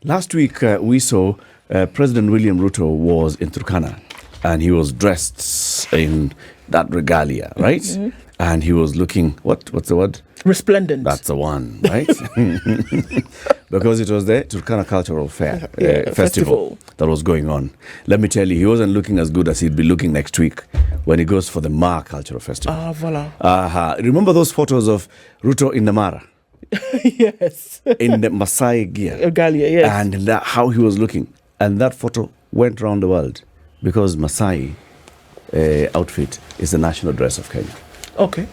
Last week, we saw President William Ruto was in Turkana, and he was dressed in that regalia, right? Mm-hmm. And he was looking, what's the word? Resplendent. That's the one, right? Because it was the Turkana Cultural Fair Festival that was going on. Let me tell you, he wasn't looking as good as he'd be looking next week when he goes for the Ma Cultural Festival. Ah, voila. Remember those photos of Ruto in the Mara? Yes. In the Maasai gear. Regalia, yes. And how he was looking. And that photo went around the world because Maasai outfit is the national dress of Kenya. Okay.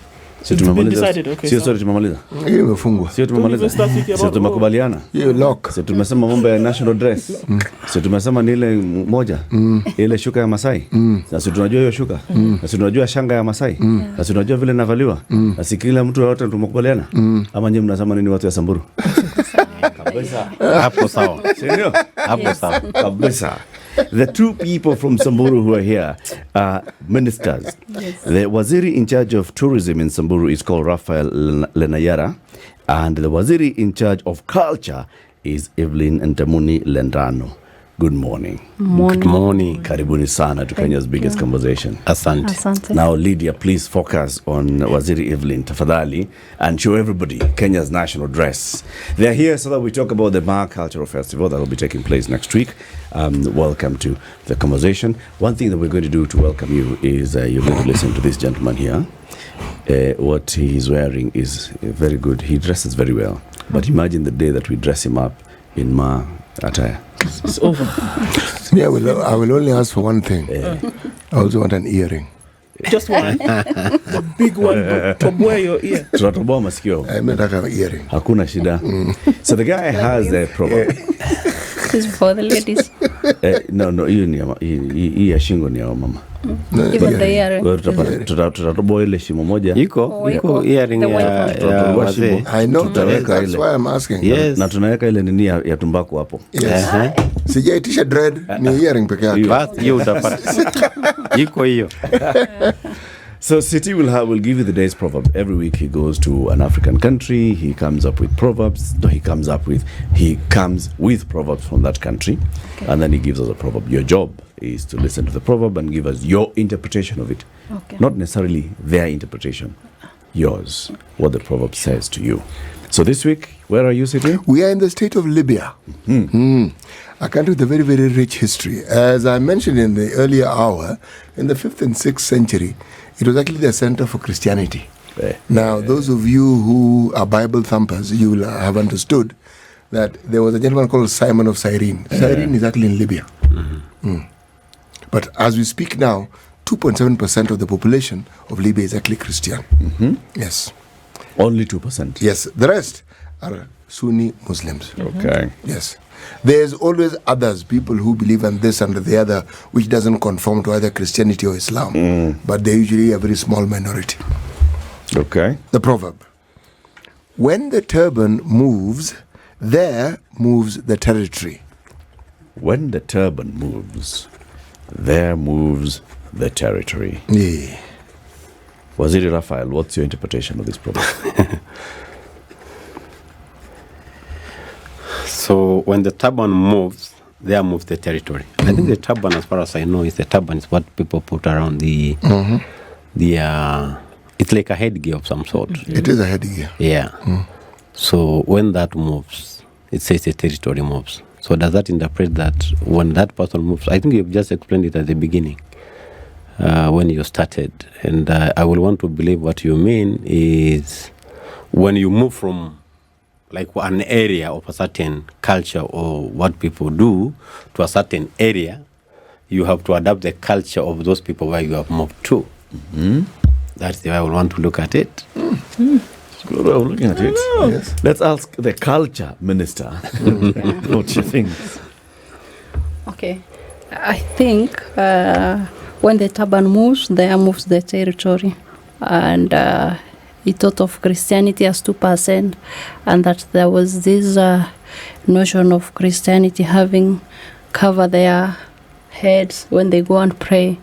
It's been decided, okay. Sio story tumemaliza. Hiyo imefungwa. Sio tumemaliza. Sio tumekubaliana. Hiyo lock. Sio tumesema mambo ya national dress. Sio tumesema ni ile moja. Ile shuka ya Maasai. Na sio tunajua hiyo shuka. Na sio tunajua shanga ya Maasai. Na sio tunajua vile inavaliwa. Na si kila mtu yote tumekubaliana. Ama nyinyi mnasema nini watu ya Samburu? Kabisa. Hapo sawa. Sio? Hapo sawa. Kabisa. The two people from Samburu who are here are ministers. Yes. The Waziri in charge of tourism in Samburu is called Raphael Lenayiara, and the Waziri in charge of culture is Everlyne and Ntemuni Lentaano. Good morning. Good morning. Karibuni sana to Kenya's biggest conversation. Asante. Now, Lydiah, please focus on Waziri Everlyne, tafadhali, and show everybody Kenya's national dress. They are here so that we talk about the Ma Cultural Festival that will be taking place next week. Welcome to the conversation. One thing that we're going to do to welcome you is you're going to listen to this gentleman here. What he's wearing is very good. He dresses very well. But imagine the day that we dress him up in Ma attire. It's over. Me, I will only ask for one thing. I also want an earring. Just one. The big one, but toboa your ear. Tunatoboa masikio. I meant an earring. Hakuna shida. So the guy has a proverb. This is for the ladies. No, hii ya shingo ni ya mama. Even the earring. Tutatoboa ile shimo moja. Iko earring ya wazee. I know, that's why I'm asking. Yes. Na tunaweka ile nini ya tumbaku hapo. Yes. Sijaitisha dread, ni earring peke yake. Basi hiyo utapata. Iko hiyo. So City will give you the day's proverb. Every week he goes to an African country, he comes up with proverbs. He comes with proverbs from that country, okay. And then he gives us a proverb. Your job is to listen to the proverb and give us your interpretation of it. Okay. Not necessarily their interpretation, yours, what the proverb says to you. So this week, where are you sitting? We are in the state of Libya. A country with a very, very rich history. As I mentioned in the earlier hour, in the 5th and 6th century, it was actually the center for Christianity. Now, those of you who are Bible thumpers, you will have understood that there was a gentleman called Simon of Cyrene. Cyrene is actually in Libya. But as we speak now, 2.7% of the population of Libya is actually Christian. Yes. Only 2%? Yes. The rest are Sunni Muslims. Okay. Yes. There's always others, people who believe in this and the other, which doesn't conform to either Christianity or Islam. But they're usually a very small minority. Okay. The proverb. When the turban moves, there moves the territory. When the turban moves, there moves the territory. Yeah. Waziri Raphael, what's your interpretation of this proverb? So when the turban moves, there moves the territory. I think the turban, as far as I know, is what people put around the it's like a headgear of some sort. It is a headgear. Yeah. So when that moves, it says the territory moves. So does that interpret that when that person moves? I think you've just explained it at the beginning when you started. And I will want to believe what you mean is when you move from like an area of a certain culture or what people do to a certain area, you have to adapt the culture of those people where you have moved to. That's the way I would want to look at it. Good way of looking at it. Yes. Let's ask the culture minister what she thinks. Okay. I think when the turban moves, there moves the territory. And he thought of Christianity as 2%, and that there was this notion of Christianity having cover their heads when they go and pray.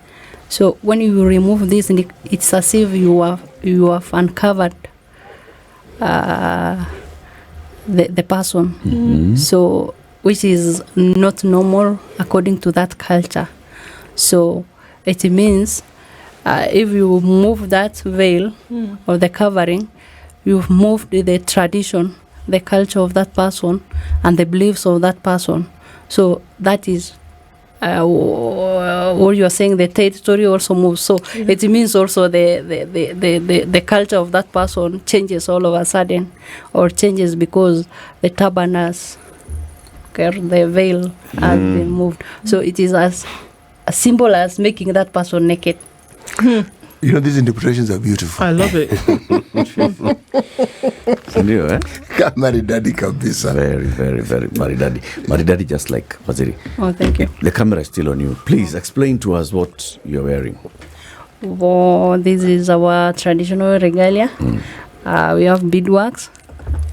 So when you remove this, it's as if you have uncovered the person. So which is not normal according to that culture. So it means if you move that veil or the covering, you've moved the tradition, the culture of that person, and the beliefs of that person. So that is what you are saying. The territory also moves. So it means also the culture of that person changes all of a sudden, or changes because the turban has, the veil has been moved. So it is as simple as making that person naked. You know, these interpretations are beautiful. I love it. Ndio, eh? Maridadi kabisa. Very, very, very maridadi. Maridadi, just like Waziri. Oh, thank you. The camera is still on you. Please explain to us what you're wearing. Well, this is our traditional regalia. We have beadworks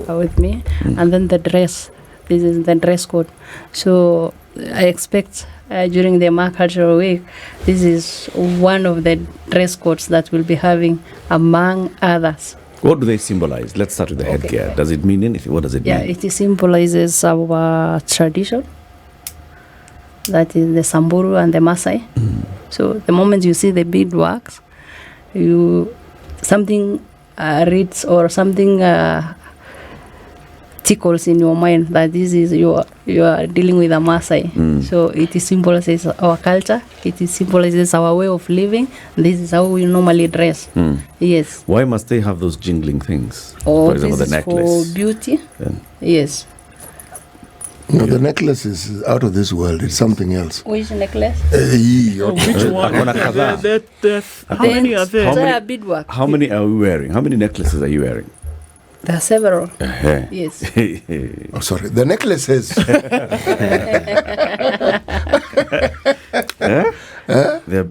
with me, and then the dress. This is the dress code. So I expect during the Ma Cultural Week, this is one of the dress codes that we'll be having, among others. What do they symbolize? Let's start with the headgear. Does it mean anything? What does it mean? Yeah, it symbolizes our tradition. That is the Samburu and the Maasai. So the moment you see the beadworks, something reads or something tickles in your mind that this is you are dealing with a Maasai. So it symbolizes our culture. It symbolizes our way of living. This is how we normally dress. Yes. Why must they have those jingling things? Oh, For example, this the is necklace. for beauty. Yeah. Yes. No, the necklace is out of this world. It's something else. Which necklace? Oh, which one? Akona kadhaa. How many are there? There are beadwork. How many are we wearing? How many necklaces are you wearing? There are several. Uh-huh. Yes. Oh, sorry. The necklaces.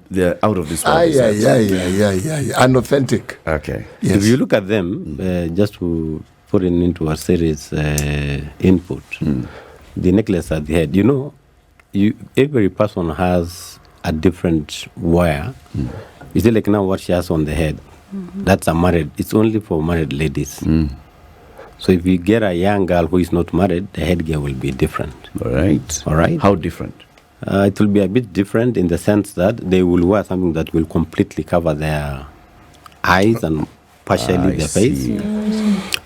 They're out of this world. Yeah. Unauthentic. Okay. Yes. If you look at them, just to put it into a series input, the necklace at the head, you know, every person has a different wear. You see, like now what she has on the head, that's it's only for married ladies. So if you get a young girl who is not married, the headgear will be different. All right. All right. How different? It will be a bit different in the sense that they will wear something that will completely cover their eyes and partially their face.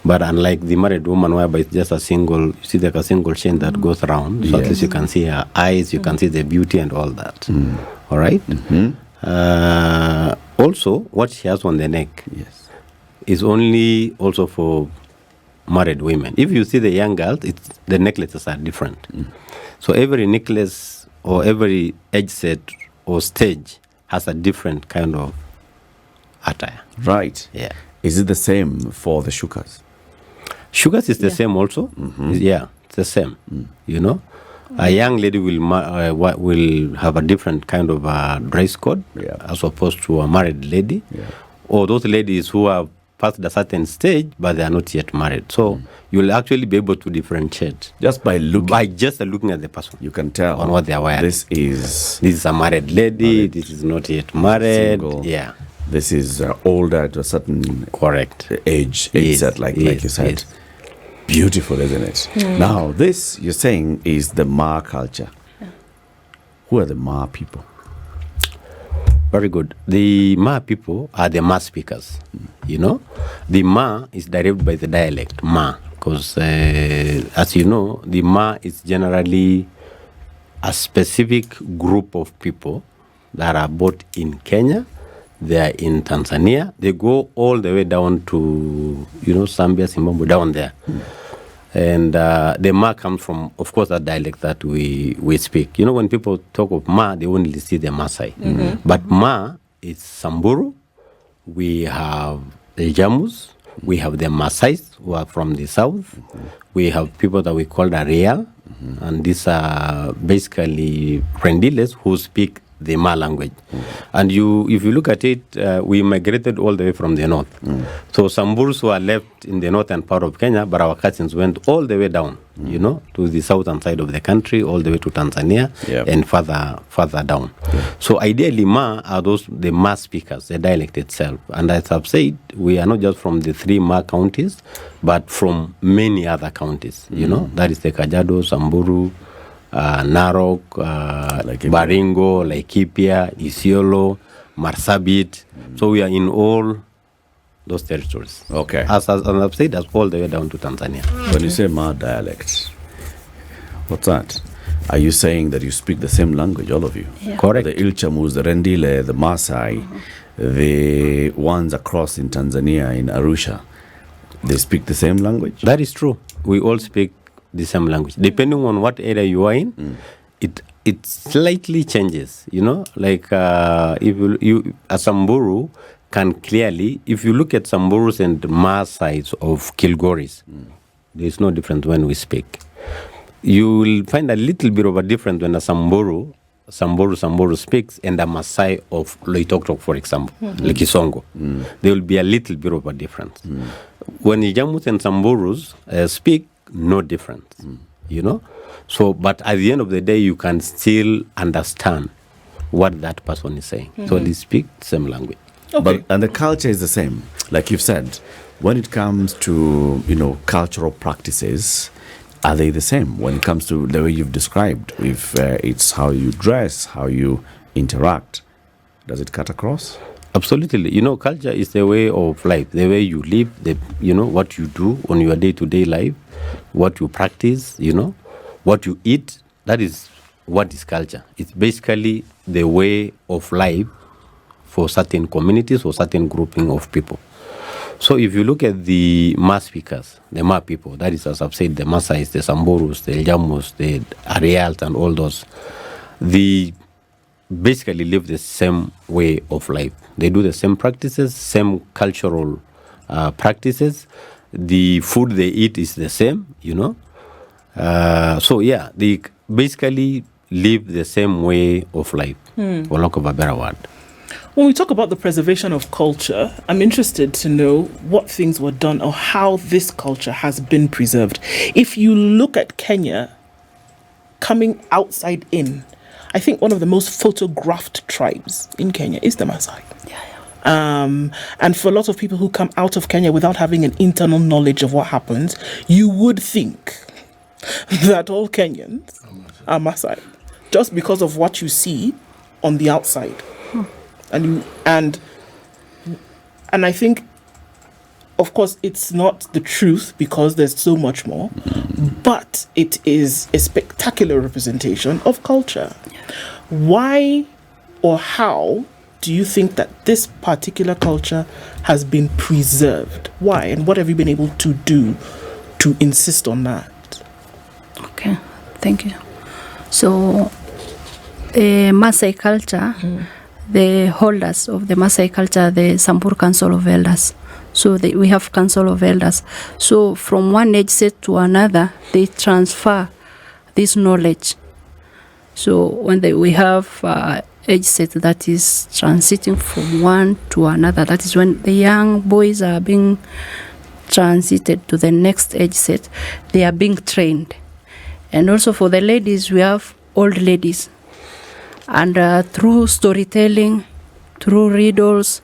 But unlike the married woman, whereby it's just a single, you see like a single chain that goes around, so at least you can see her eyes, you can see the beauty and all that. All right? Also, what she has on the neck is only also for married women. If you see the young girls, the necklaces are different. So every necklace or every edge set or stage has a different kind of attire. Right. Yeah. Is it the same for the shukas? Shukas is the same also. Yeah, it's the same. You know, a young lady will have a different kind of dress code as opposed to a married lady, or those ladies who are past a certain stage but they are not yet married. So you will actually be able to differentiate just by looking at the person. You can tell on what they are wearing. This is a married lady. This is not yet married. Single. Yeah. This is older to a certain age set, like you said. Yes. Beautiful, isn't it? Now, this you're saying is the Ma culture. Who are the Ma people? Very good. The Ma people are the Ma speakers. You know, the Ma is derived by the dialect Ma, because as you know, the Ma is generally a specific group of people that are both in Kenya, they are in Tanzania, they go all the way down to, Zambia, Zimbabwe, down there. And the Ma comes from, of course, that dialect that we speak. You know, when people talk of Ma, they only see the Maasai. But Ma is Samburu. We have the Jamus. We have the Maasais, who are from the south. We have people that we call the Real. And these are basically Rendiles who speak the Ma language. And if you look at it, we migrated all the way from the north. So Samburus were left in the northern part of Kenya, but our cousins went all the way down, to the southern side of the country, all the way to Tanzania, and further down. So ideally, Ma are the Ma speakers, the dialect itself. And as I've said, we are not just from the 3 Ma counties, but from many other counties, that is the Kajiado, Samburu, Narok, Baringo, Laikipia, Isiolo, Marsabit. So we are in all those territories. Okay. As I've said, that's all the way down to Tanzania. When you say Ma dialect, what's that? Are you saying that you speak the same language, all of you? Yeah. Correct. The Ilchamus, the Rendile, the Maasai, the ones across in Tanzania, in Arusha, they speak the same language? That is true. We all speak the same language. Depending on what area you are in, it slightly changes. Like if you a Samburu can clearly, if you look at Samburus and Maasais of Kilgoris, there is no difference when we speak. You will find a little bit of a difference when a Samburu speaks and a Maasai of Loitoktok, for example, like Kisongo. There will be a little bit of a difference. When Ijamus and Samburus speak, no difference, So, but at the end of the day, you can still understand what that person is saying. So they speak the same language. Okay. And the culture is the same. Like you've said, when it comes to, cultural practices, are they the same when it comes to the way you've described? If it's how you dress, how you interact, does it cut across? Absolutely. Culture is the way of life, the way you live, what you do on your day-to-day life, what you practice, what you eat. That is what is culture. It's basically the way of life for certain communities or certain grouping of people. So if you look at the Ma speakers, the Ma people, that is, as I've said, the Maasais, the Samburus, the Jamus, the Arials, and all those, they basically live the same way of life. They do the same practices, same cultural practices. The food they eat is the same, they basically live the same way of life, for lack of a better word. When we talk about the preservation of culture, I'm interested to know what things were done or how this culture has been preserved. If you look at Kenya coming outside in, I think one of the most photographed tribes in Kenya is the Maasai. And for a lot of people who come out of Kenya without having an internal knowledge of what happens, you would think that all Kenyans are Maasai just because of what you see on the outside. And I think, of course, it's not the truth because there's so much more, but it is a spectacular representation of culture. Why or how do you think that this particular culture has been preserved? Why? And what have you been able to do to insist on that? Okay, thank you. So, the Maasai culture, the holders of the Maasai culture, the Samburu Council of Elders. So we have Council of Elders. So from one age set to another, they transfer this knowledge. So when we have age set that is transiting from one to another, that is when the young boys are being transited to the next age set, they are being trained. And also for the ladies, we have old ladies. And through storytelling, through riddles,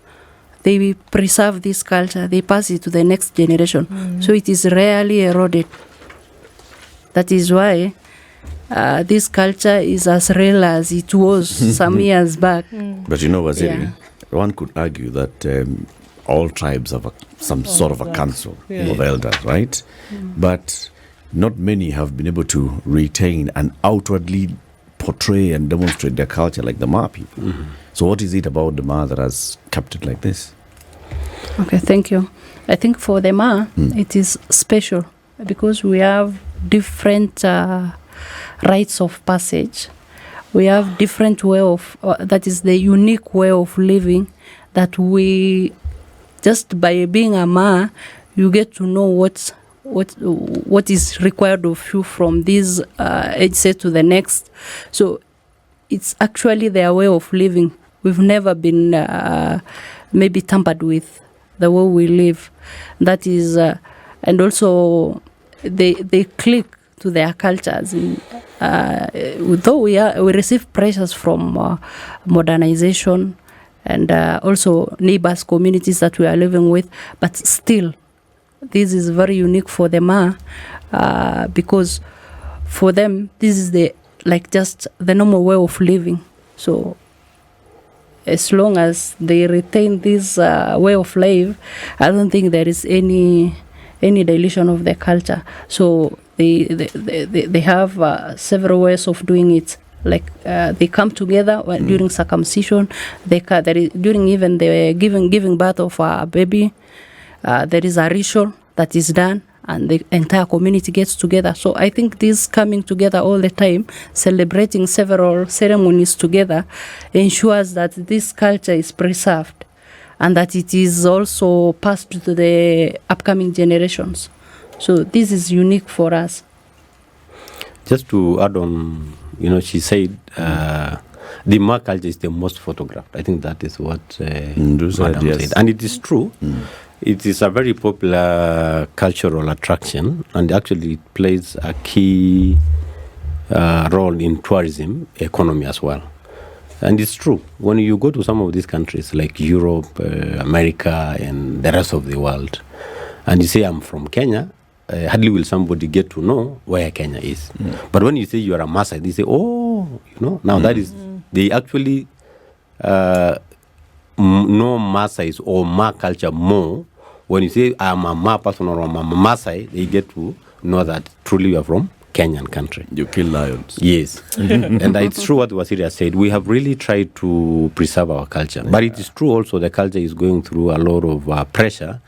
they preserve this culture. They pass it to the next generation. So it is rarely eroded. That is why this culture is as real as it was some years back. But Waziri, one could argue that all tribes have some sort of a council of elders, right? But not many have been able to retain and outwardly portray and demonstrate their culture like the Ma people. So what is it about the Ma that has kept it like this? Okay, thank you. I think for the Ma, it is special because we have different rites of passage. We have different way of, that is the unique way of living that we, just by being a Ma, you get to know what is required of you from this age set to the next. So it's actually their way of living. We've never been maybe tampered with the way we live. That is, and also they click to their cultures. Though we receive pressures from modernization and also neighbors, communities that we are living with, but still, this is very unique for the Ma, because for them this is just the normal way of living. So as long as they retain this way of life, I don't think there is any dilution of their culture. So they have several ways of doing it. Like they come together during circumcision. During even the giving birth of a baby, there is a ritual that is done, and the entire community gets together. So I think this coming together all the time, celebrating several ceremonies together, ensures that this culture is preserved and that it is also passed to the upcoming generations. So this is unique for us. Just to add on, she said the Ma culture is the most photographed. I think that is what Madam said. And it is true. It is a very popular cultural attraction, and actually it plays a key role in tourism economy as well. And it's true. When you go to some of these countries like Europe, America, and the rest of the world, and you say, I'm from Kenya, hardly will somebody get to know where Kenya is. But when you say you are a Maasai, they say, now that is, they actually know Maasai or Ma culture more. When you say I'm a Ma person or I'm a Maasai, they get to know that truly you are from Kenyan country. You kill lions. Yes. And it's true what Waziri said. We have really tried to preserve our culture. But it is true also the culture is going through a lot of pressure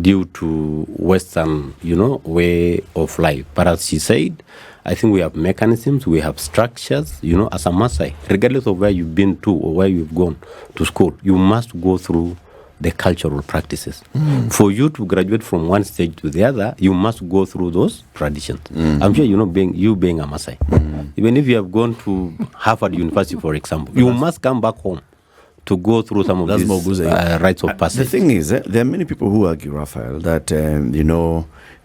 due to Western, way of life. But as she said, I think we have mechanisms, we have structures, as a Maasai, regardless of where you've been to or where you've gone to school, you must go through the cultural practices. For you to graduate from one stage to the other, you must go through those traditions. I'm sure being a Maasai. Even if you have gone to Harvard University, for example, you must come back home to go through some of these rites of passage. The thing is, there are many people who argue, Raphael, that,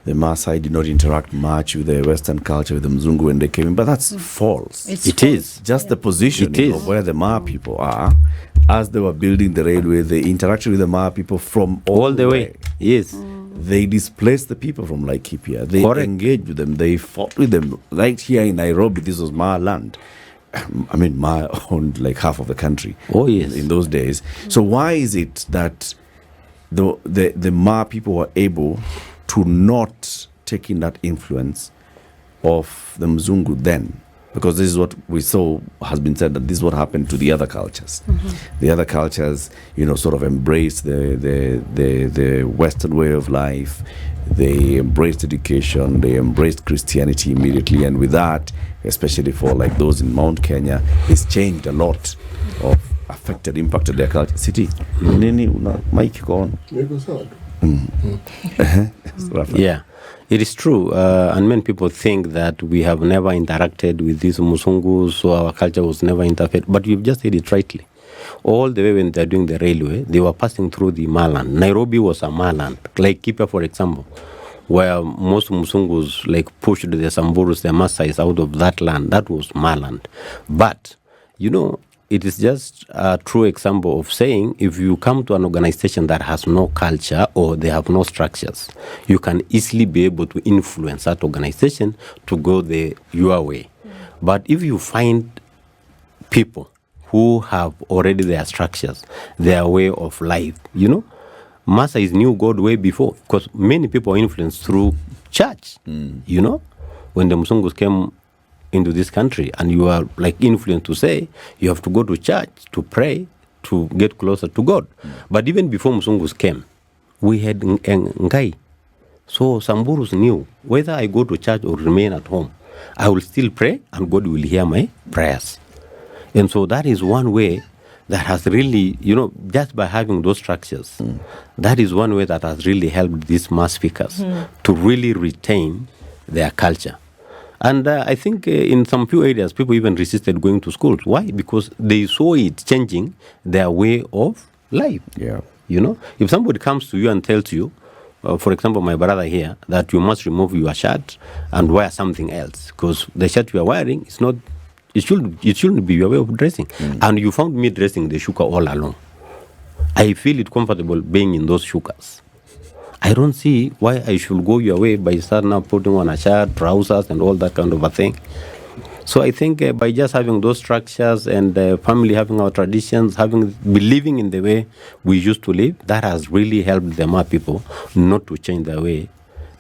the Maasai did not interact much with the Western culture, with the Mzungu when they came in, but that's false. It is. Just the positioning of where the Ma people are, as they were building the railway, the interaction with the Ma people from all the way. Yes. They displaced the people from Laikipia. They engaged with them. They fought with them. Right here in Nairobi, this was Ma land. I mean, Ma owned like half of the country. Oh, yes. In those days. So why is it that the Ma people were able to not take in that influence of the Mzungu then? Because this is what we saw, has been said, that this is what happened to the other cultures. The other cultures, sort of embraced the Western way of life. They embraced education. They embraced Christianity immediately. And with that, especially for like those in Mount Kenya, it's changed a lot of impacted their culture. City. Mike, go on. Yeah, it is true. And many people think that we have never interacted with these Musungus, so our culture was never interfered. But you've just said it rightly. All the way when they're doing the railway, they were passing through the Maland. Nairobi was a Maland. Like Kipia, for example, where most Musungus pushed the Samburus, the Maasais out of that land. That was Maland. But, it is just a true example of saying if you come to an organization that has no culture or they have no structures, you can easily be able to influence that organization to go your way. But if you find people who have already their structures, their way of life, Maasai knew God way before, because many people are influenced through church, when the Musungus came into this country, and you are influenced to say you have to go to church to pray to get closer to God. But even before Musungus came, we had Ngai. So Samburus knew whether I go to church or remain at home, I will still pray and God will hear my prayers. And so that is one way that has really, just by having those structures, that is one way that has really helped these mass speakers to really retain their culture. And I think in some few areas, people even resisted going to schools. Why? Because they saw it changing their way of life. Yeah. You know, if somebody comes to you and tells you, for example, my brother here, that you must remove your shirt and wear something else because the shirt you are wearing is not, it shouldn't be your way of dressing. And you found me dressing the shuka all along. I feel it comfortable being in those shukas. I don't see why I should go your way by starting now putting on a shirt, trousers, and all that kind of a thing. So I think by just having those structures and family having our traditions, believing in the way we used to live, that has really helped the Ma people not to change their way,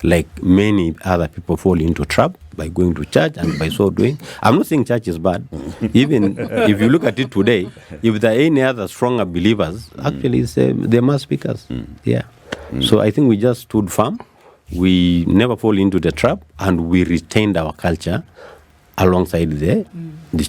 like many other people fall into trap by going to church and by so doing. I'm not saying church is bad. Even if you look at it today, if there are any other stronger believers, actually they're Ma speakers. Yeah. So I think we just stood firm. We never fall into the trap, and we retained our culture alongside the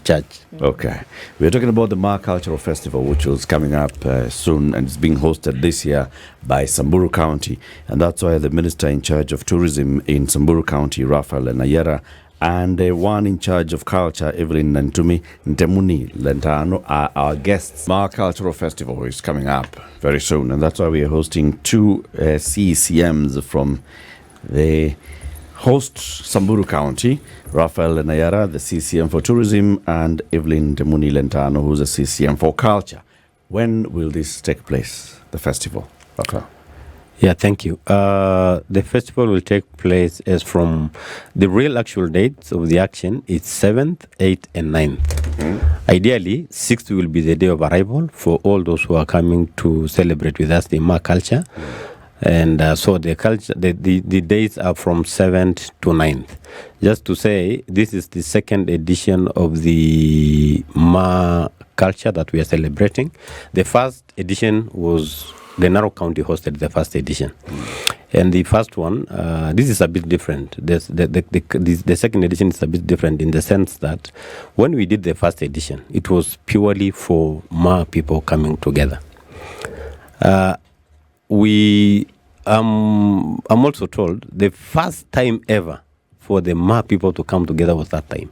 church. Okay. We're talking about the Ma Cultural Festival, which was coming up soon, and it's being hosted this year by Samburu County. And that's why the Minister in charge of Tourism in Samburu County, Raphael and Lenayiara, and the one in charge of culture, Everlyne and Ntemuni, Lentaano, are our guests. Ma Cultural Festival is coming up very soon, and that's why we are hosting two CECMs from the host Samburu County, Raphael Lenayiara, the CECM for Tourism, and Everlyne Ntemuni Lentaano, who's a CECM for Culture. When will this take place, the festival, Raphael? Yeah, thank you. The festival will take place as from the real actual dates of the action is 7th, 8th, and 9th. Ideally, 6th will be the day of arrival for all those who are coming to celebrate with us the Ma culture. And so the dates are from 7th to 9th. Just to say, this is the second edition of the Ma culture that we are celebrating. The first edition was Lentaano County hosted the first edition. And the first one, this is a bit different. The second edition is a bit different in the sense that when we did the first edition, it was purely for Ma people coming together. I'm also told the first time ever for the Ma people to come together was that time.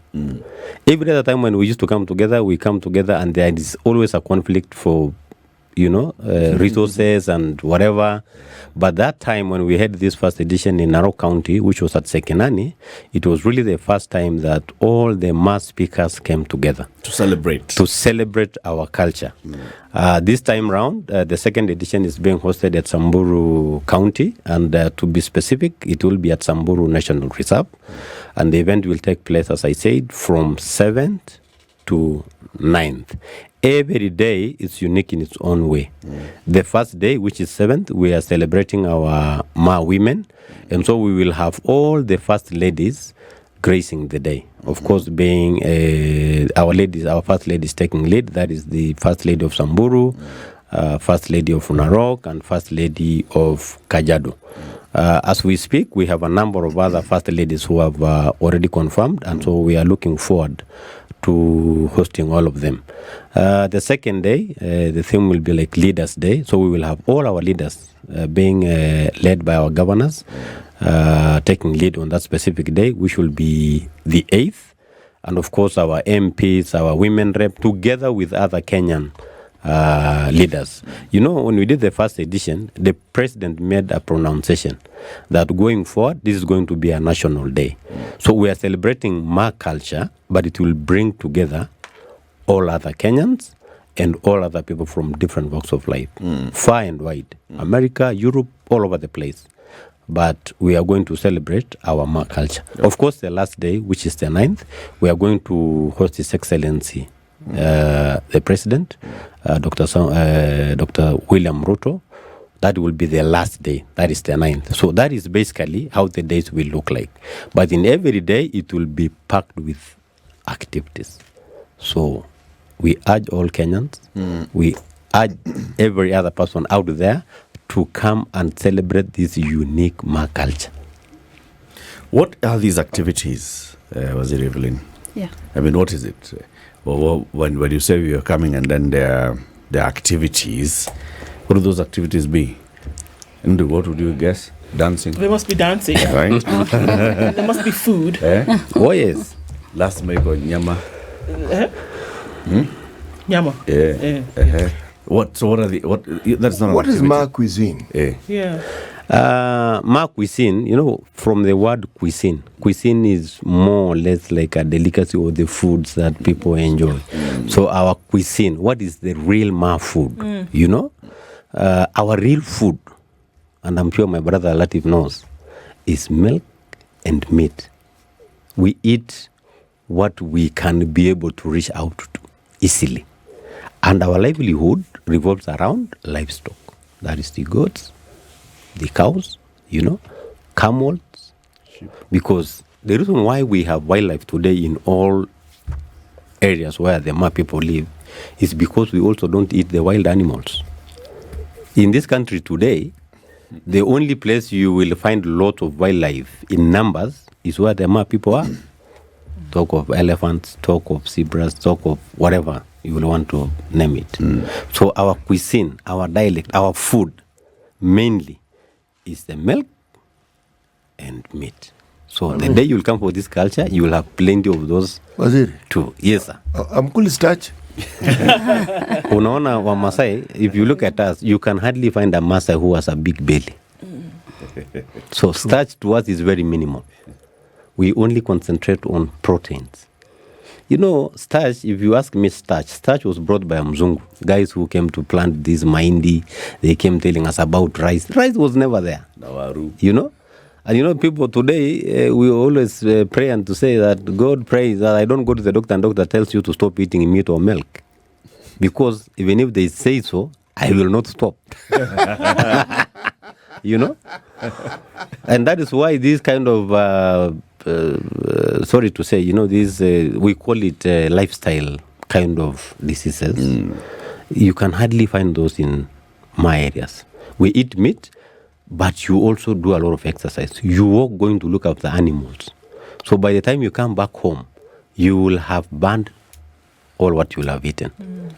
Every other time when we used to come together, we come together and there is always a conflict for resources and whatever. But that time when we had this first edition in Narok County, which was at Sekenani, it was really the first time that all the Ma speakers came together. To celebrate our culture. This time round, the second edition is being hosted at Samburu County, and to be specific, it will be at Samburu National Reserve. And the event will take place, as I said, from 7th to 9th. Every day is unique in its own way. The first day, which is 7th, we are celebrating our Ma women. And so we will have all the first ladies gracing the day. Of course, being our first lady is taking lead. That is the first lady of Samburu, first lady of Narok, and first lady of Kajiado. As we speak, we have a number of other first ladies who have already confirmed, and so we are looking forward to hosting all of them. The second day, the theme will be like Leaders Day. So we will have all our leaders being led by our governors, taking lead on that specific day, which will be the 8th. And of course, our MPs, our women rep, together with other Kenyan leaders. You know, when we did the first edition, the president made a pronunciation that going forward, this is going to be a national day. So we are celebrating Ma culture, but it will bring together all other Kenyans and all other people from different walks of life, far and wide, America, Europe, all over the place. But we are going to celebrate our Ma culture. Of course, the last day, which is the 9th, we are going to host His Excellency, the President, Dr. William Ruto. That will be the last day. That is the 9th. So that is basically how the days will look like. But in every day, it will be packed with activities. So we urge all Kenyans, we urge every other person out there to come and celebrate this unique Ma culture. What are these activities, Waziri Everlyne? Yeah. I mean, what is it? Well, when you say you're coming and then there are activities, what do those activities be? And what would you guess? Dancing. There must be dancing. Right? There must be food. Oh, yes. Last time I got nyama. Nyama. Yeah. What are the that's not What is activity. Ma Cuisine? Yeah. Ma Cuisine, from the word cuisine is more or less like a delicacy or the foods that people enjoy. So our cuisine, what is the real Ma food? Our real food, and I'm sure my brother Latiff knows, is milk and meat. We eat what we can be able to reach out to easily. And our livelihood revolves around livestock. That is the goats, the cows, camels. Because the reason why we have wildlife today in all areas where the Ma people live is because we also don't eat the wild animals. In this country today, the only place you will find a lot of wildlife in numbers is where the Ma people are. Talk of elephants, talk of zebras, talk of whatever you will want to name it. So our cuisine, our dialect, our food, mainly is the milk and meat. So the day you will come for this culture, you will have plenty of those Waziri? too. Yes, sir. I'm cool starch. Unaona wa Maasai, if you look at us, you can hardly find a Maasai who has a big belly. So starch to us is very minimal. We only concentrate on proteins. Starch, if you ask me starch was brought by Mzungu. Guys who came to plant this mahindi, they came telling us about rice. Rice was never there. Nawaru. And people today, we always pray and to say that God prays that I don't go to the doctor and doctor tells you to stop eating meat or milk. Because even if they say so, I will not stop. And that is why these kind of, sorry to say, these, we call it lifestyle kind of diseases. You can hardly find those in my areas. We eat meat, but you also do a lot of exercise. You are going to look after animals. So by the time you come back home, you will have burned all what you will have eaten.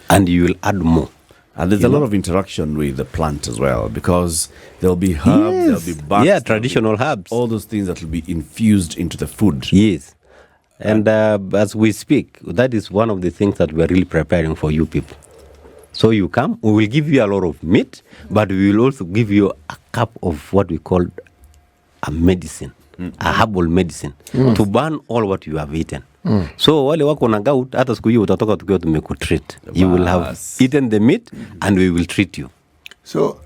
And you will add more. And there's a lot of interaction with the plant as well, because there'll be herbs, there'll be bugs. Yeah, traditional herbs. All those things that will be infused into the food. Yes. And as we speak, that is one of the things that we're really preparing for you people. So you come, we will give you a lot of meat, but we will also give you a cup of what we call a medicine, a herbal medicine, to burn all what you have eaten. So wale wako na gout, hata siku hiyo utatoka tukiwa tumekutreat. You will have eaten the meat and we will treat you. So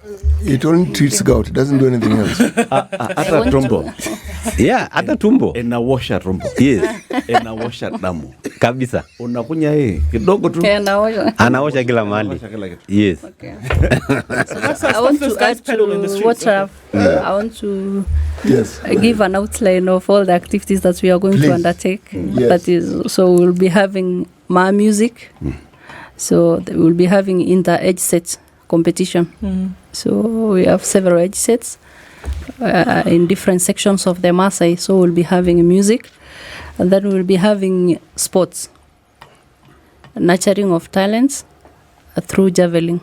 it only treats gout, it doesn't do anything else. Hata tumbo. Yeah, hata tumbo. Inawasha tumbo. Yes. Inawasha damu. Kabisa. Unakunya kidogo tu. Anaosha kila mahali. Yes. Okay. So that's I how want those to guys add peddle in the to streets. what I want to Yes. give an outline of all the activities that we are going Please. to undertake. Yes. That is, so we'll be having Ma music. So we'll be having inter-age set competition. So we have several age sets in different sections of the Maasai. So we'll be having music, and then we'll be having sports, nurturing of talents through javelin.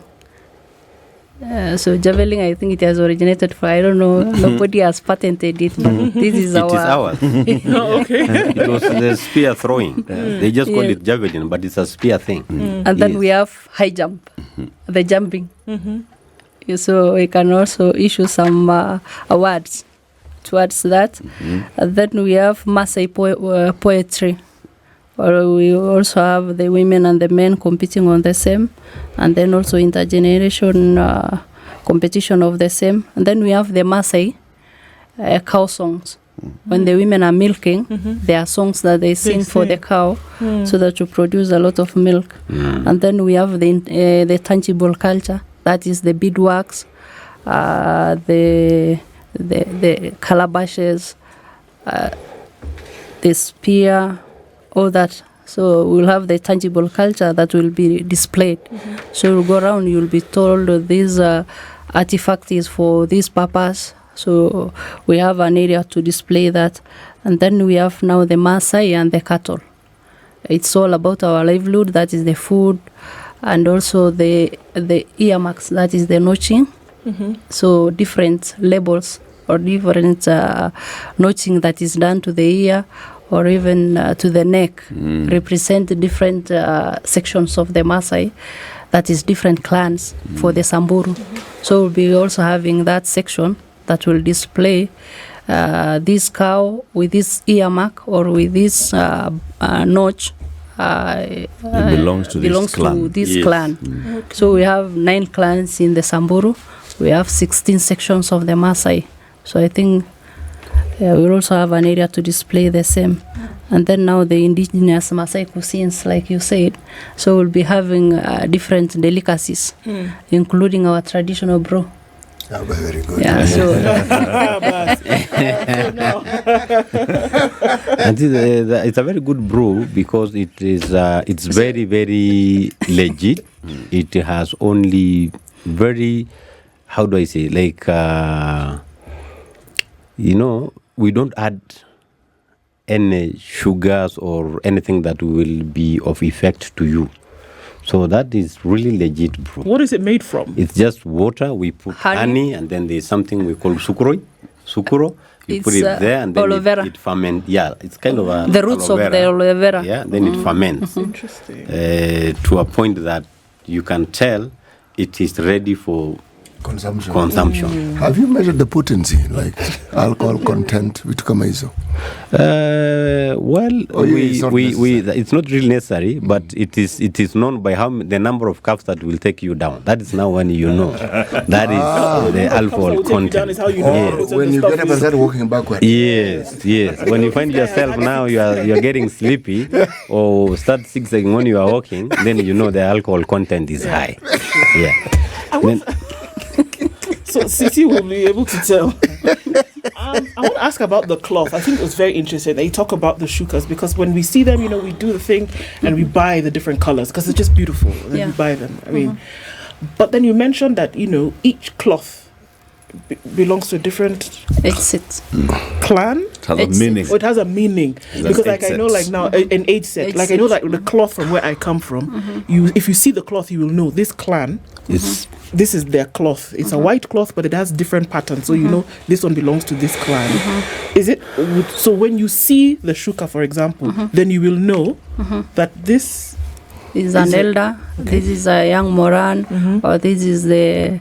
So javelin, I think it has originated for, I don't know, nobody has patented it, but this is It is ours. Oh, okay. It was the spear throwing. They just call it javelin, but it's a spear thing. And then Yes. we have high jump, the jumping. So we can also issue some awards towards that. And then we have Maasai poetry. Or we also have the women and the men competing on the same, and then also intergeneration competition of the same. And then we have the Maasai cow songs. When the women are milking, there are songs that they sing for the cow, so that to produce a lot of milk. And then we have the tangible culture, that is the beadworks, the calabashes, the spear, all that. So we'll have the tangible culture that will be displayed. So you'll go around, you'll be told this artifact is for this purpose. So we have an area to display that. And then we have now the Maasai and the cattle. It's all about our livelihood, that is the food, and also the earmarks, that is the notching. So different labels or different notching that is done to the ear or even to the neck represent different sections of the Maasai, that is different clans for the Samburu. So we'll be also having that section that will display this cow with this ear mark or with this notch. Belongs to this clan. Okay. So we have 9 clans in the Samburu. We have 16 sections of the Maasai. So I think we'll also have an area to display the same. And then now the indigenous Maasai cuisines, like you said. So we'll be having different delicacies, including our traditional brew. Oh, very good. Yeah, so And it's a very good brew because it is it's very, very legit. It has only very, how do I say, like we don't add any sugars or anything that will be of effect to you. So that is really legit brew. What is it made from? It's just water. We put honey and then there's something we call sukuro. You put it there and then it ferments. Yeah, it's kind of the roots of the aloe vera. Yeah, then it ferments. Interesting. To a point that you can tell it is ready for consumption. Have you measured the potency, like alcohol content with Kamaizo? It's not really necessary, but it is known by the number of cups that will take you down. That is now when you know that is the alcohol content. Is how you know When you get up and start walking backward. Yes. When you find yourself now you are getting sleepy or start zigzagging when you are walking, then you know the alcohol content is high. Yeah. So Sisi will be able to tell. I want to ask about the cloth. I think it was very interesting that you talk about the shukas, because when we see them, we do the thing and we buy the different colors because it's just beautiful. And then we buy them. I mean, but then you mentioned that each cloth belongs to a different clan. It has a meaning. It has a meaning because, like, I know, like now an age set. Like I know, like the cloth from where I come from. If you see the cloth, you will know this clan. This is their cloth. It's a white cloth, but it has different patterns. So this one belongs to this clan. Is it so? When you see the shuka, for example, then you will know that this is an elder. This is a young Moran, or this is the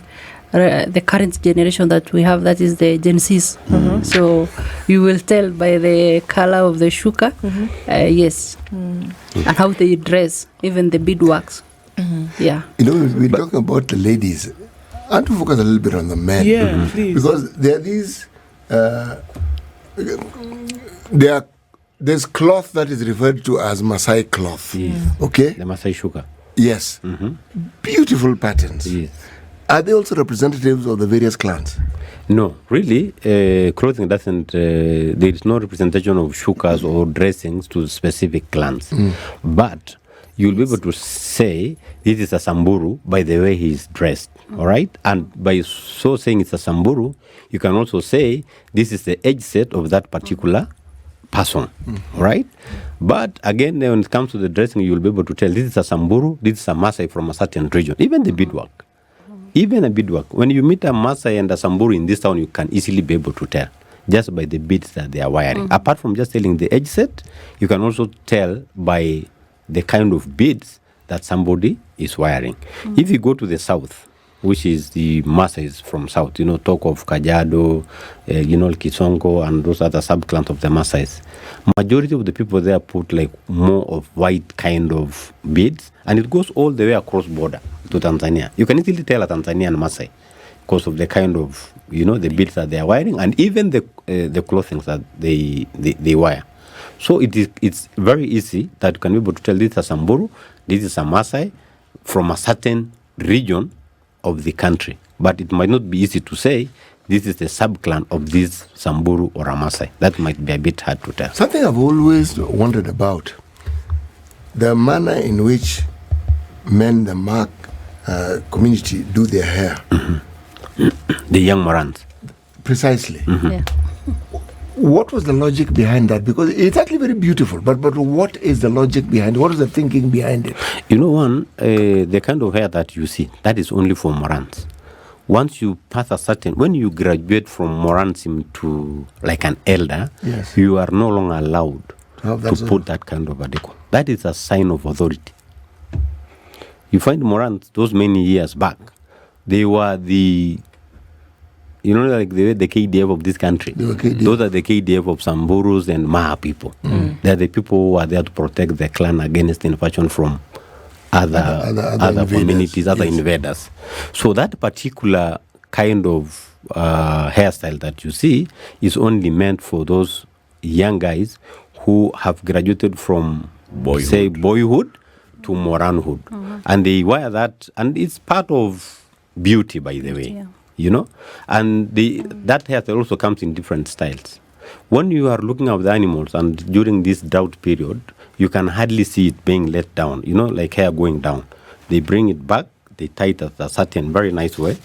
current generation that we have, that is the Gen Zs. So you will tell by the color of the shuka, yes, and how they dress, even the beadworks. Yeah. We're talking about the ladies. I want to focus a little bit on the men. Yeah, please. Because there are these, there's cloth that is referred to as Maasai cloth. Okay? The Maasai shuka. Yes. Beautiful patterns. Yes. Are they also representatives of the various clans? No, really, clothing doesn't, there is no representation of shukas or dressings to specific clans. But you'll be able to say this is a Samburu by the way he is dressed, all right? And by so saying it's a Samburu, you can also say this is the age set of that particular person, all right? But again, when it comes to the dressing, you'll be able to tell this is a Samburu, this is a Maasai from a certain region, even the beadwork. Even a beadwork. When you meet a Maasai and a Samburu in this town, you can easily be able to tell just by the beads that they are wearing. Apart from just telling the age set, you can also tell by the kind of beads that somebody is wearing. If you go to the south, which is the Maasai from south, talk of Kajiado, Kisongo, and those other subclans of the Maasai. Majority of the people there put like more of white kind of beads, and it goes all the way across border to Tanzania. You can easily tell a Tanzanian Maasai because of the kind of, the beads that they are wearing, and even the clothing that they wear. So it's very easy that you can be able to tell this is a Samburu, this is a Maasai from a certain region of the country. But it might not be easy to say this is the subclan of this Samburu or a Maasai. That might be a bit hard to tell. Something I've always wondered about, the manner in which men, the Mark community, do their hair. The young Morans. Precisely. Yeah. What was the logic behind that? Because it's actually very beautiful, but what is the logic behind it? What is the thinking behind it? The kind of hair that you see, that is only for Morans. once you pass a certain, when you graduate from Moransim to like an elder, Yes. you are no longer allowed That's to put that kind of a deco. That is a sign of authority. You find Morans, those many years back, they were the, you know, like they were the KDF of this country. They were KDF. Those are the KDF of Samburus and Maha people. They are the people who are there to protect the clan against invasion from other invaders. communities, other Yes. invaders. So that particular kind of hairstyle that you see is only meant for those young guys who have graduated from boyhood to Moranhood. And they wear that, and it's part of beauty, by the way. Yeah. You know, and that hairstyle also comes in different styles. When you are looking at the animals, and during this drought period, you can hardly see it being let down, you know, like hair going down. They bring it back, they tie it at a certain very nice way,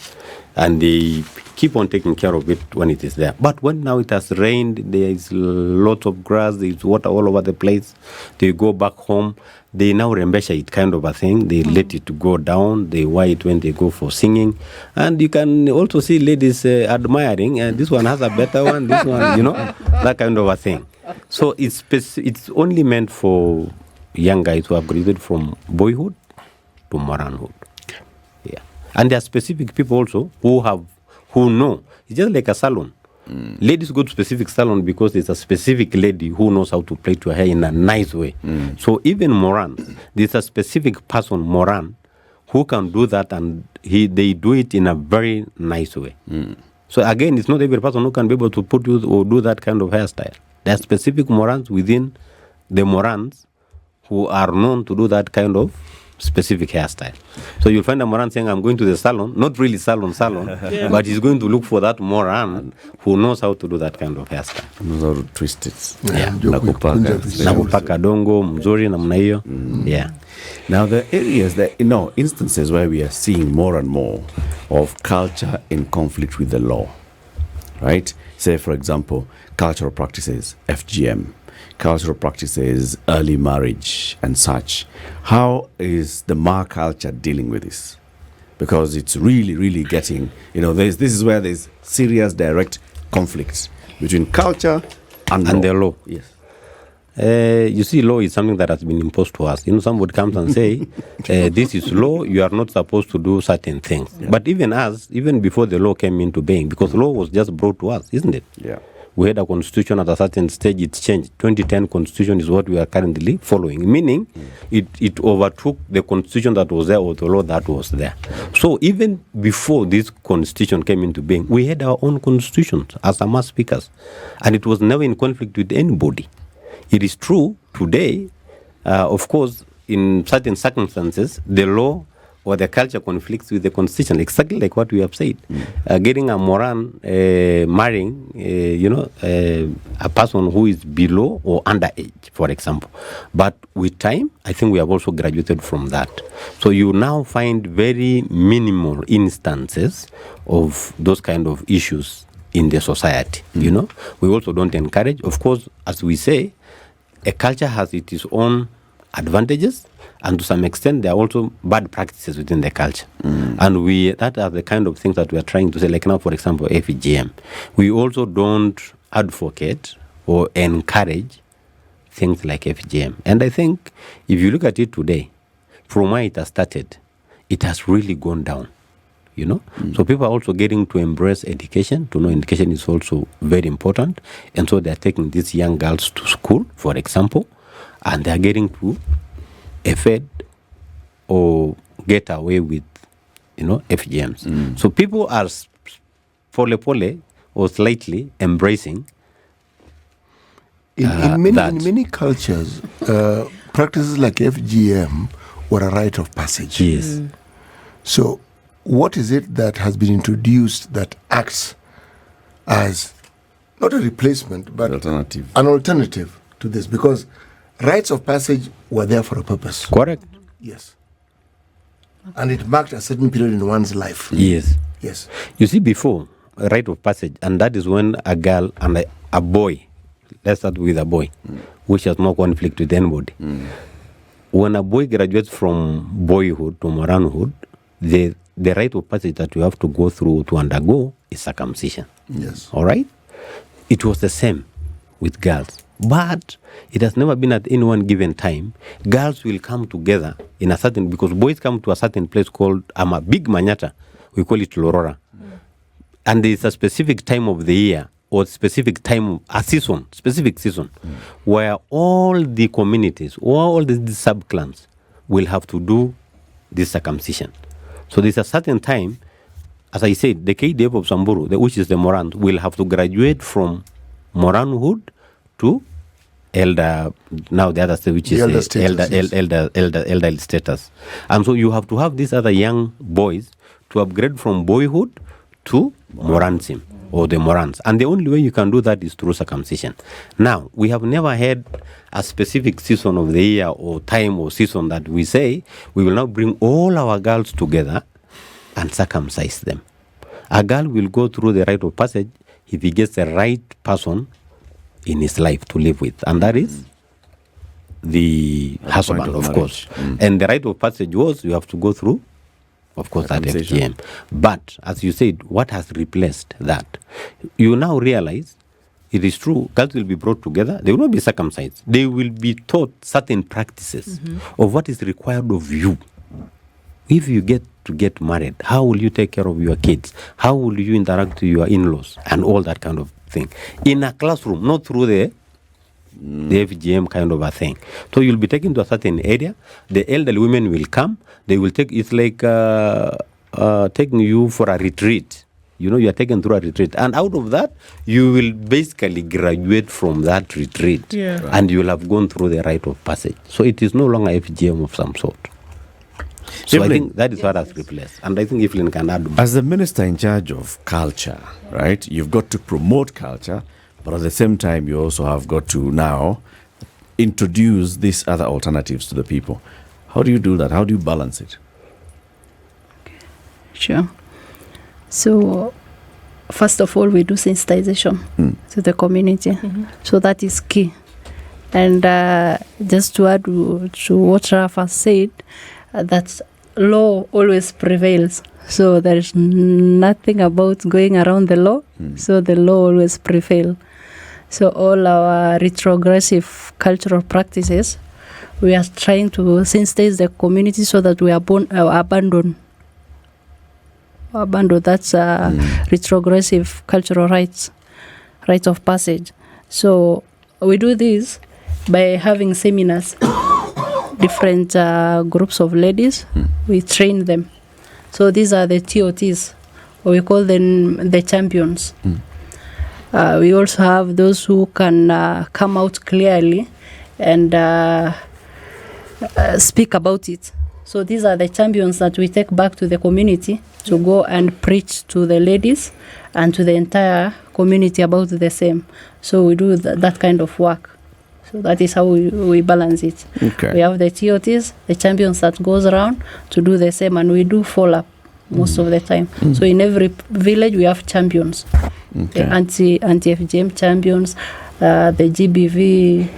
and they keep on taking care of it when it is there. But when now it has rained, there is lots of grass, there is water all over the place, they go back home, they now rembesha it, kind of a thing. They let it go down, they wear it when they go for singing. And you can also see ladies admiring, and this one has a better one, this one, you know, that kind of a thing. So it's only meant for young guys who have graduated from boyhood to Moranhood. Yeah. And there are specific people also who know. It's just like a salon. Ladies go to specific salon because there's a specific lady who knows how to plait your hair in a nice way. So even Moran, there's a specific person, Moran, who can do that, and they do it in a very nice way. So again, it's not every person who can be able to put you or do that kind of hairstyle. There are specific Morans within the Morans who are known to do that kind of specific hairstyle. So you'll find a Moran saying, I'm going to the salon, not really salon, but he's going to look for that Moran who knows how to do that kind of hairstyle. Knows how to twist it. Yeah. Nakupaka dongo, mzuri, namna hiyo. Yeah. Now, the areas that, instances where we are seeing more and more of culture in conflict with the law, right? Say, for example, cultural practices, FGM, cultural practices, early marriage, and such. How is the Ma culture dealing with this? Because it's really, really getting, this is where there's serious direct conflict between culture and the law. Yes. You see, law is something that has been imposed to us. Somebody comes and say, this is law, you are not supposed to do certain things. Yeah. But even before the law came into being, because law was just brought to us, isn't it? Yeah. We had a constitution at a certain stage, it changed. 2010 constitution is what we are currently following, meaning it overtook the constitution that was there or the law that was there. So even before this constitution came into being, we had our own constitutions as Ama speakers, and it was never in conflict with anybody. It is true today, of course, in certain circumstances, the law or the culture conflicts with the constitution, exactly like what we have said. Getting a Moran marrying, a person who is below or underage, for example. But with time, I think we have also graduated from that. So you now find very minimal instances of those kind of issues in the society. We also don't encourage. Of course, as we say, a culture has its own advantages, and to some extent there are also bad practices within the culture. And that are the kind of things that we are trying to say, like now, for example, FGM. We also don't advocate or encourage things like FGM. And I think if you look at it today, from where it has started, it has really gone down. So people are also getting to embrace education, to know education is also very important. And so they're taking these young girls to school, for example, and they're getting to evade or get away with, FGMs. So people are pole or slightly embracing in many cultures, practices like FGM were a rite of passage. Yes. So what is it that has been introduced that acts as not a replacement, but an alternative to this? Because rites of passage were there for a purpose. Correct. Yes. And it marked a certain period in one's life. Yes. Yes. You see, before, a rite of passage, and that is when a girl and a boy, let's start with a boy, which has no conflict with anybody. When a boy graduates from boyhood to Moranhood, the the rite of passage that you have to go through to undergo is circumcision. Yes. All right? It was the same with girls. But it has never been at any one given time. Girls will come together in a certain, because boys come to a certain place called a big manyata. We call it Lorora. And there is a specific time of the year or specific time, a season, specific season, where all the communities, all the sub-clans will have to do this circumcision. So there's a certain time, as I said, the KDF of Samburu, which is the Moran, will have to graduate from Moranhood to elder, now the other state, which is elder status, elder status. And so you have to have these other young boys to upgrade from boyhood to Moransim or the Morans. And the only way you can do that is through circumcision. Now, we have never had a specific season of the year or time or season that we say we will now bring all our girls together and circumcise them. A girl will go through the rite of passage if he gets the right person in his life to live with, and that is the husband, of course. And the rite of passage was you have to go through, of course, that FGM. But as you said, what has replaced that? You now realize it is true, girls will be brought together, they will not be circumcised. They will be taught certain practices of what is required of you. If you get to get married, how will you take care of your kids? How will you interact with your in-laws and all that kind of thing? In a classroom, not through the FGM kind of a thing. So you'll be taken to a certain area. The elderly women will come. They will take, it's like taking you for a retreat. You know, you are taken through a retreat. And out of that, you will basically graduate from that retreat. Yeah. Right. And you'll have gone through the rite of passage. So it is no longer FGM of some sort. So Evelyn, I think that is what has replaced. And I think Evelyn can add more. as the minister in charge of culture, right, you've got to promote culture, but at the same time, you also have got to now introduce these other alternatives to the people. How do you do that? How do you balance it? Sure. So, first of all, we do sensitization to the community. So that is key. And just to add to what Raphael said, that law always prevails. So there is nothing about going around the law. So the law always prevails. So all our retrogressive cultural practices, we are trying to sensitize the community so that we abandon that's retrogressive cultural rites of passage. So we do this by having seminars, different groups of ladies. We train them. So these are the TOTs, or we call them the champions. We also have those who can come out clearly and speak about it. So these are the champions that we take back to the community to go and preach to the ladies and to the entire community about the same. So we do that kind of work. So that is how we balance it. Okay. We have the TOTs, the champions that goes around to do the same, and we do follow up most of the time. So in every village we have champions, the anti-FGM champions, the GBV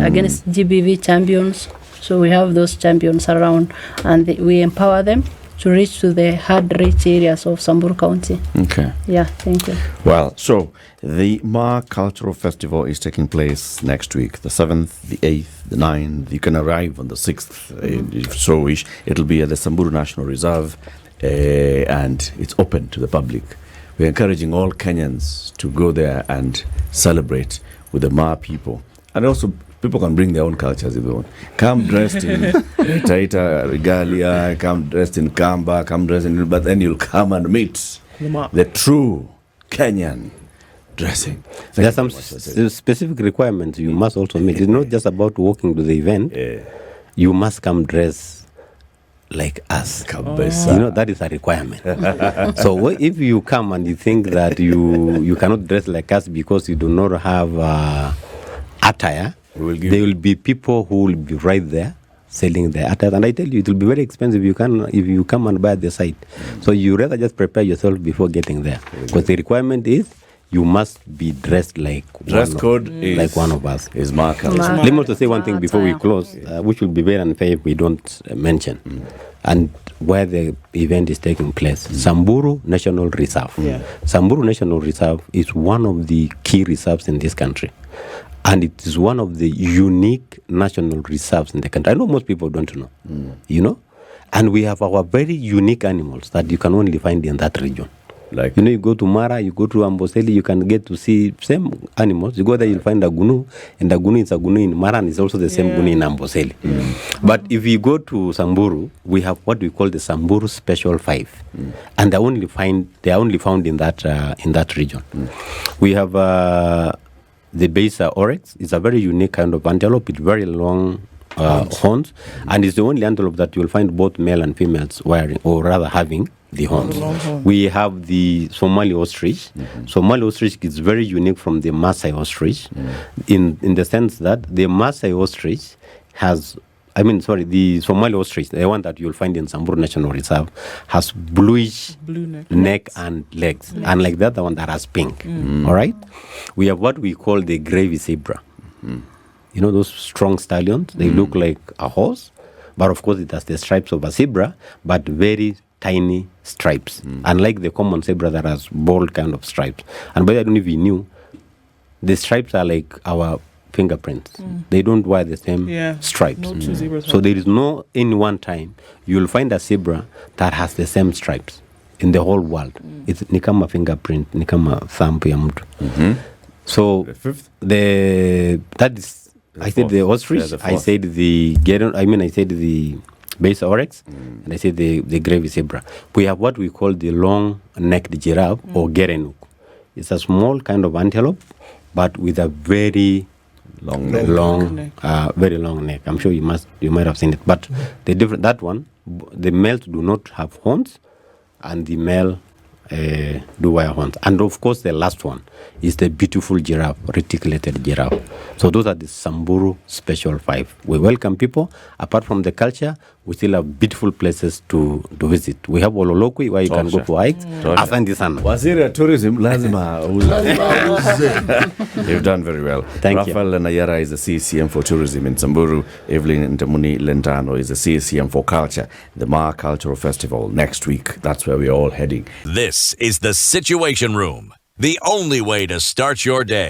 against GBV champions. So we have those champions around, and we empower them to reach to the hard-reach areas of Samburu County. Okay. Yeah, thank you. Well, so the Ma Cultural Festival is taking place next week, the 7th, the 8th, the 9th. You can arrive on the 6th, if so wish. It'll be at the Samburu National Reserve, and it's open to the public. We're encouraging all Kenyans to go there and celebrate with the Ma people. And also, people can bring their own cultures if they want. Come dressed in Taita regalia, come dressed in Kamba, come dressed in... But then you'll come and meet the true Kenyan dressing. There are some specific requirements you must also meet. It's not just about walking to the event. You must come dress like us. You know, that is a requirement. So if you come and you think that you cannot dress like us because you do not have attire, there will be people who will be right there selling the attire, and I tell you, it will be very expensive if you come and buy at the site. So you rather just prepare yourself before getting there, because the requirement is you must be dressed like Dress code is like one of us. Is Ma culture. Let me also say one thing before we close, which will be very unfair if we don't mention, and where the event is taking place. Samburu National Reserve. Samburu National Reserve is one of the key reserves in this country. And it is one of the unique national reserves in the country. I know most people don't know, you know? And we have our very unique animals that you can only find in that region. Like, you know, you go to Mara, you go to Amboseli, you can get to see same animals. You go there, you'll find a gunu, and the gunu is a gunu in Mara, and it's also the same gunu in Amboseli. But if you go to Samburu, we have what we call the Samburu Special 5, and they are only found in that region. We have the Besa oryx. It's a very unique kind of antelope with very long horns, and it's the only antelope that you'll find both male and females wearing, or rather having, the horns. We have the Somali ostrich. Somali ostrich is very unique from the Maasai ostrich, in the sense that the Maasai ostrich has, the Somali ostrich, the one that you'll find in Samburu National Reserve, has blue neck and legs, unlike the other one that has pink. All right? We have what we call the gravy zebra. You know those strong stallions? They look like a horse, but of course it has the stripes of a zebra, but very tiny stripes, unlike the common zebra that has bold kind of stripes. And by the way, I don't know if you knew, the stripes are like our fingerprints. They don't wear the same stripes. No two zebras So there is no, in one time, you'll find a zebra that has the same stripes in the whole world. It's nikama fingerprint, nikama thumb ya mtu. So the fifth? That is, I said the ostrich, I said the I said the Besa oryx, and I said the gravy zebra. We have what we call the long-necked giraffe, or gerenuk. It's a small kind of antelope, but with a very very long neck. I'm sure you might have seen it. But that one, the males do not have horns, and the male do wear horns. And of course, the last one is the beautiful giraffe, reticulated giraffe. So those are the Samburu Special 5. We welcome people. Apart from the culture, we still have beautiful places to visit. We have Ololokwi, where you can go for hikes. Asante sana. Waziri Tourism, lazima. You've done very well. Thank you. Raphael Lenayiara is the CECM for tourism in Samburu. Everlyne Ntemuni Lentaano is the CECM for culture. The Ma Cultural Festival next week. That's where we're all heading. This is the Situation Room, the only way to start your day.